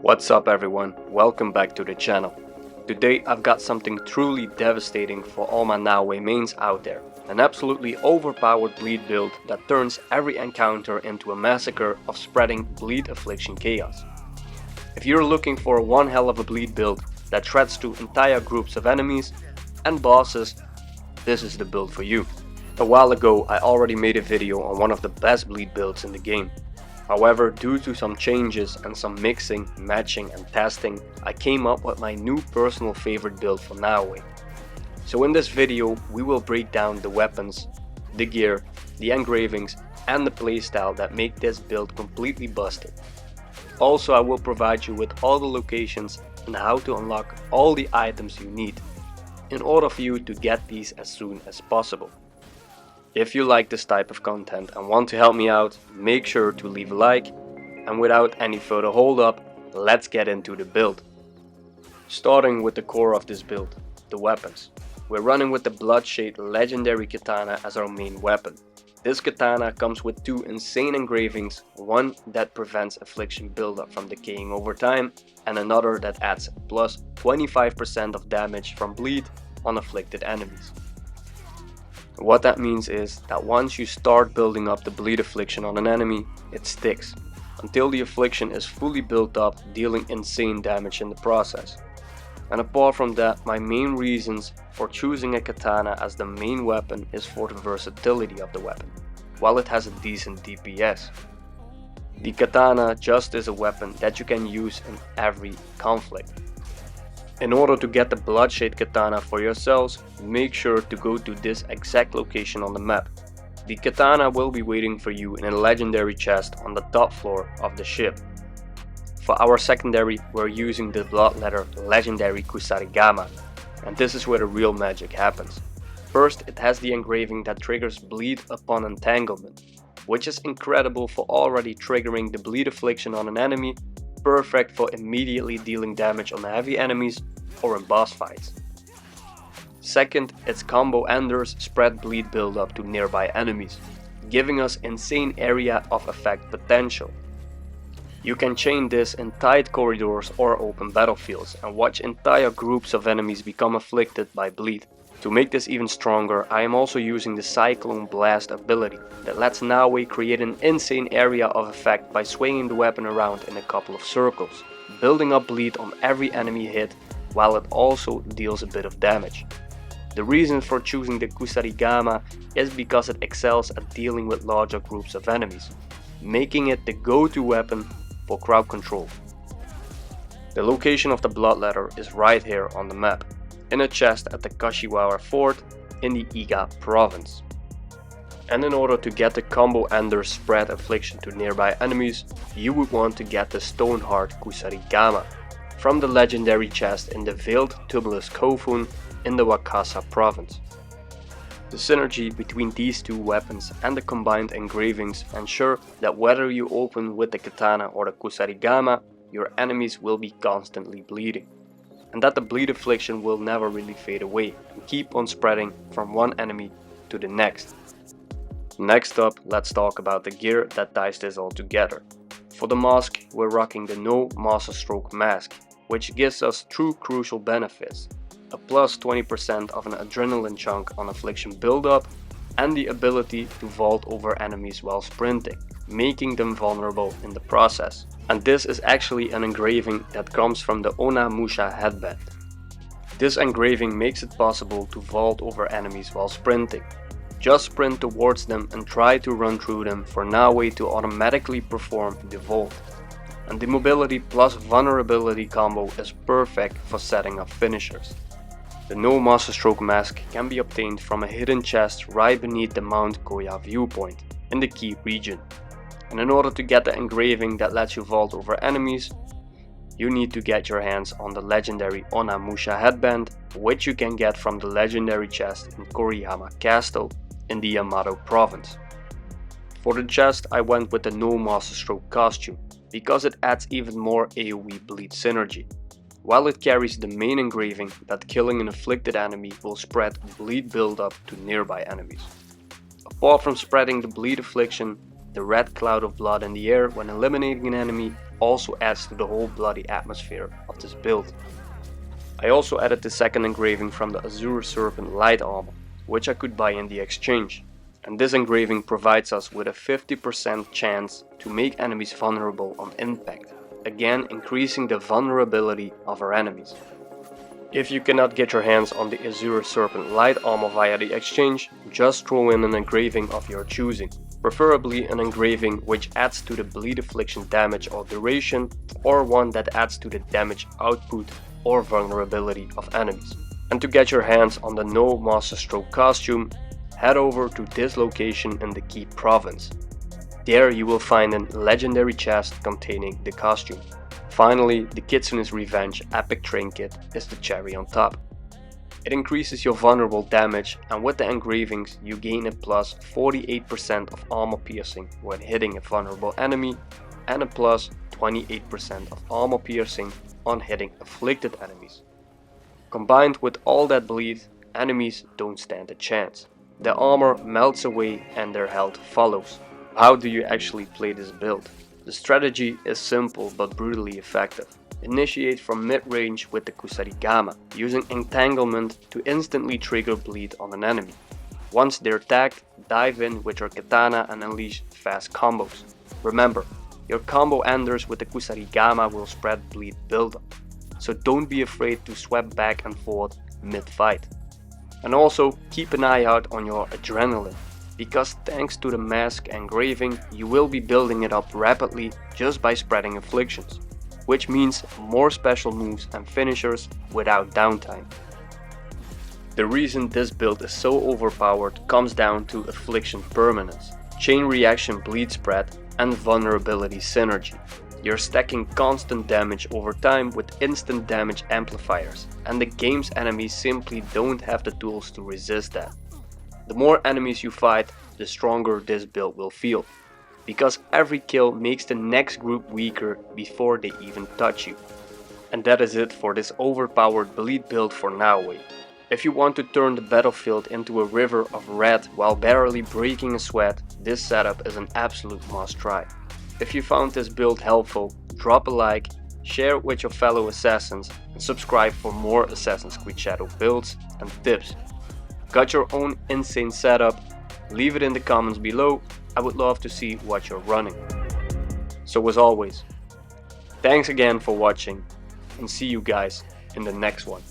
What's up everyone, welcome back to the channel. Today I've got something truly devastating for all my Naoe mains out there. An absolutely overpowered bleed build that turns every encounter into a massacre of spreading bleed affliction chaos. If you're looking for one hell of a bleed build that shreds to entire groups of enemies and bosses, this is the build for you. A while ago I already made a video on one of the best bleed builds in the game. However, due to some changes and some mixing, matching and testing, I came up with my new personal favorite build for Naoe. So in this video we will break down the weapons, the gear, the engravings and the playstyle that make this build completely busted. Also I will provide you with all the locations and how to unlock all the items you need in order for you to get these as soon as possible. If you like this type of content and want to help me out, make sure to leave a like, and without any further hold up, let's get into the build. Starting with the core of this build, the weapons. We're running with the Bloodshade Legendary Katana as our main weapon. This katana comes with two insane engravings, one that prevents affliction buildup from decaying over time, and another that adds plus 25% of damage from bleed on afflicted enemies. What that means is that once you start building up the bleed affliction on an enemy, it sticks, until the affliction is fully built up, dealing insane damage in the process. And apart from that, my main reasons for choosing a katana as the main weapon is for the versatility of the weapon, while it has a decent DPS. The katana just is a weapon that you can use in every conflict. In order to get the Bloodshade Katana for yourselves, make sure to go to this exact location on the map. The katana will be waiting for you in a legendary chest on the top floor of the ship. For our secondary, we're using the Bloodletter Legendary Kusarigama, and this is where the real magic happens. First, it has the engraving that triggers bleed upon entanglement, which is incredible for already triggering the bleed affliction on an enemy, perfect for immediately dealing damage on heavy enemies or in boss fights. Second, its combo enders spread bleed buildup to nearby enemies, giving us insane area of effect potential. You can chain this in tight corridors or open battlefields and watch entire groups of enemies become afflicted by bleed. To make this even stronger, I am also using the Cyclone Blast ability that lets Naoe create an insane area of effect by swinging the weapon around in a couple of circles, building up bleed on every enemy hit, while it also deals a bit of damage. The reason for choosing the Kusarigama is because it excels at dealing with larger groups of enemies, making it the go-to weapon for crowd control. The location of the Bloodletter is right here on the map, in a chest at the Kashiwara Fort in the Iga province. And in order to get the combo ender spread affliction to nearby enemies, you would want to get the Stoneheart Kusarigama from the legendary chest in the Veiled Tubulus Kofun in the Wakasa province. The synergy between these two weapons and the combined engravings ensure that whether you open with the katana or the Kusarigama, your enemies will be constantly bleeding, and that the bleed affliction will never really fade away and keep on spreading from one enemy to the next. Next up, let's talk about the gear that ties this all together. For the mask, we're rocking the No Master Stroke mask, which gives us two crucial benefits: a plus 20% of an adrenaline chunk on affliction buildup, and the ability to vault over enemies while sprinting, making them vulnerable in the process. And this is actually an engraving that comes from the Onamusha headband. This engraving makes it possible to vault over enemies while sprinting. Just sprint towards them and try to run through them for Naoe to automatically perform the vault. And the mobility plus vulnerability combo is perfect for setting up finishers. The No Master Stroke mask can be obtained from a hidden chest right beneath the Mount Koya viewpoint in the key region. And in order to get the engraving that lets you vault over enemies, you need to get your hands on the legendary Onamusha headband, which you can get from the legendary chest in Koriyama Castle in the Yamato province. For the chest, I went with the No Master Stroke costume because it adds even more AoE bleed synergy, while it carries the main engraving that killing an afflicted enemy will spread bleed buildup to nearby enemies. Apart from spreading the bleed affliction, The red cloud of blood in the air when eliminating an enemy also adds to the whole bloody atmosphere of this build. I also added the second engraving from the Azure Serpent light armor, which I could buy in the exchange, and this engraving provides us with a 50% chance to make enemies vulnerable on impact, again increasing the vulnerability of our enemies. If you cannot get your hands on the Azure Serpent light armor via the exchange, just throw in an engraving of your choosing, preferably an engraving which adds to the bleed affliction damage or duration, or one that adds to the damage output or vulnerability of enemies. And to get your hands on the No Masterstroke costume, head over to this location in the Keep province. There you will find a legendary chest containing the costume. Finally, the Kitsune's Revenge epic trinket is the cherry on top. It increases your vulnerable damage, and with the engravings you gain a plus 48% of armor piercing when hitting a vulnerable enemy and a plus 28% of armor piercing on hitting afflicted enemies. Combined with all that bleed, enemies don't stand a chance. Their armor melts away and their health follows. How do you actually play this build? The strategy is simple but brutally effective. Initiate from mid-range with the Kusarigama, using entanglement to instantly trigger bleed on an enemy. Once they're tagged, dive in with your katana and unleash fast combos. Remember, your combo enders with the Kusarigama will spread bleed buildup, so don't be afraid to swap back and forth mid-fight. And also keep an eye out on your adrenaline, because thanks to the mask engraving you will be building it up rapidly just by spreading afflictions, which means more special moves and finishers without downtime. The reason this build is so overpowered comes down to affliction permanence, chain reaction bleed spread and vulnerability synergy. You're stacking constant damage over time with instant damage amplifiers, and the game's enemies simply don't have the tools to resist that. The more enemies you fight, the stronger this build will feel, because every kill makes the next group weaker before they even touch you. And that is it for this overpowered bleed build for Naoe. If you want to turn the battlefield into a river of red while barely breaking a sweat, this setup is an absolute must try. If you found this build helpful, drop a like, share it with your fellow assassins, and subscribe for more Assassin's Creed Shadow builds and tips. Got your own insane setup? Leave it in the comments below, I would love to see what you're running. So as always, thanks again for watching, and see you guys in the next one.